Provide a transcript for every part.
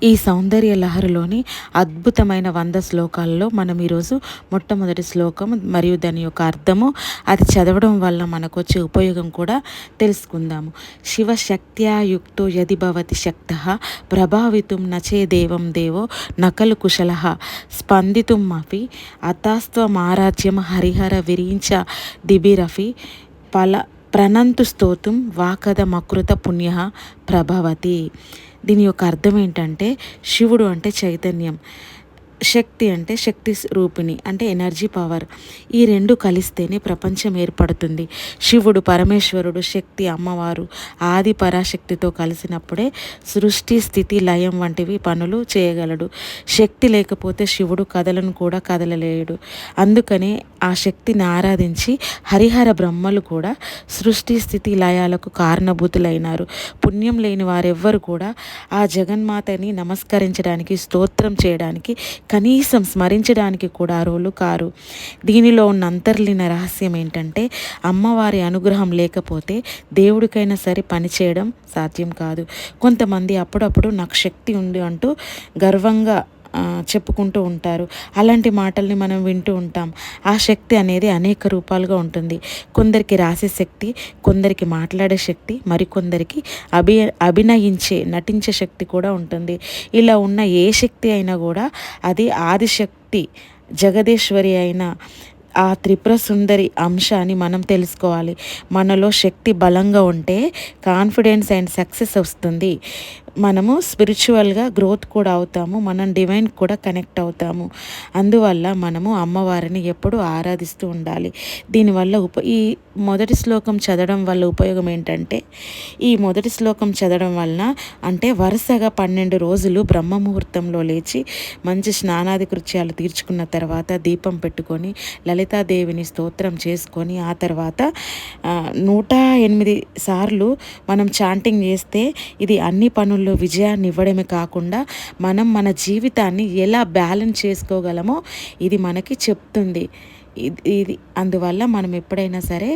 ఈ సౌందర్య లహరిలోని అద్భుతమైన 100 శ్లోకాల్లో మనం ఈరోజు మొట్టమొదటి శ్లోకం మరియు దాని యొక్క అర్థము, అది చదవడం వల్ల మనకు వచ్చే ఉపయోగం కూడా తెలుసుకుందాము. శివశక్త్యా యుక్తో యది భవతి శక్తః ప్రభావితుం నచే దేవం దేవో నకలు కుశలః స్పందితుం అపి అతాస్త్వమారాజ్యం హరిహర విరించ దిబిరఫి పల ప్రణంతు స్తోతుం వాకద మకృత పుణ్య ప్రభవతి. దీని యొక్క అర్థం ఏంటంటే, శివుడు అంటే చైతన్యం, శక్తి అంటే శక్తి రూపిణి అంటే ఎనర్జీ పవర్. ఈ రెండు కలిస్తేనే ప్రపంచం ఏర్పడుతుంది. శివుడు పరమేశ్వరుడు, శక్తి అమ్మవారు ఆది పరాశక్తితో కలిసినప్పుడే సృష్టి స్థితి లయం వంటివి పనులు చేయగలడు. శక్తి లేకపోతే శివుడు కథలను కూడా కదలలేడు. అందుకనే ఆ శక్తిని ఆరాధించి హరిహర బ్రహ్మలు కూడా సృష్టి స్థితి లయాలకు కారణభూతులైనారు. పుణ్యం లేని వారెవ్వరు కూడా ఆ జగన్మాతని నమస్కరించడానికి, స్తోత్రం చేయడానికి, కనీసం స్మరించడానికి కూడా అర్హులు కారు. దీనిలో ఉన్న అంతర్లీన రహస్యం ఏంటంటే, అమ్మవారి అనుగ్రహం లేకపోతే దేవుడికైనా సరే పనిచేయడం సాధ్యం కాదు. కొంతమంది అప్పుడప్పుడు నాకు శక్తి ఉంది అంటూ గర్వంగా చెప్పుకుంటూ ఉంటారు. అలాంటి మాటల్ని మనం వింటూ ఉంటాం. ఆ శక్తి అనేది అనేక రూపాలుగా ఉంటుంది. కొందరికి రాసే శక్తి, కొందరికి మాట్లాడే శక్తి, మరికొందరికి అభినయించే నటించే శక్తి కూడా ఉంటుంది. ఇలా ఉన్న ఏ శక్తి అయినా కూడా అది ఆదిశక్తి జగదీశ్వరి అయిన ఆ త్రిపుర సుందరి అంశ అని మనం తెలుసుకోవాలి. మనలో శక్తి బలంగా ఉంటే కాన్ఫిడెన్స్ అండ్ సక్సెస్ వస్తుంది. మనము స్పిరిచువల్గా గ్రోత్ కూడా అవుతాము, మనం డివైన్ కూడా కనెక్ట్ అవుతాము. అందువల్ల మనము అమ్మవారిని ఎప్పుడూ ఆరాధిస్తూ ఉండాలి. దీనివల్ల ఈ మొదటి శ్లోకం చదవడం వల్ల ఉపయోగం ఏంటంటే, ఈ మొదటి శ్లోకం చదవడం వలన అంటే వరుసగా 12 రోజులు బ్రహ్మ ముహూర్తంలో లేచి మంచి స్నానాది కృత్యాలు తీర్చుకున్న తర్వాత దీపం పెట్టుకొని లలితాదేవిని స్తోత్రం చేసుకొని ఆ తర్వాత 108 సార్లు మనం చాంటింగ్ చేస్తే ఇది అన్ని పనుల్లో విజయాన్ని ఇవ్వడమే కాకుండా మనం మన జీవితాన్ని ఎలా బ్యాలెన్స్ చేసుకోగలమో ఇది మనకి చెప్తుంది. ఇది అందువల్ల మనం ఎప్పుడైనా సరే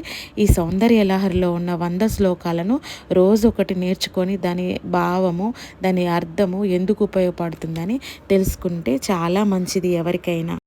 ఈ సౌందర్య లహరిలో ఉన్న 100 శ్లోకాలను రోజు ఒకటి నేర్చుకొని దాని భావము, దాని అర్థము ఎందుకు ఉపయోగపడుతుందని తెలుసుకుంటే చాలా మంచిది ఎవరికైనా.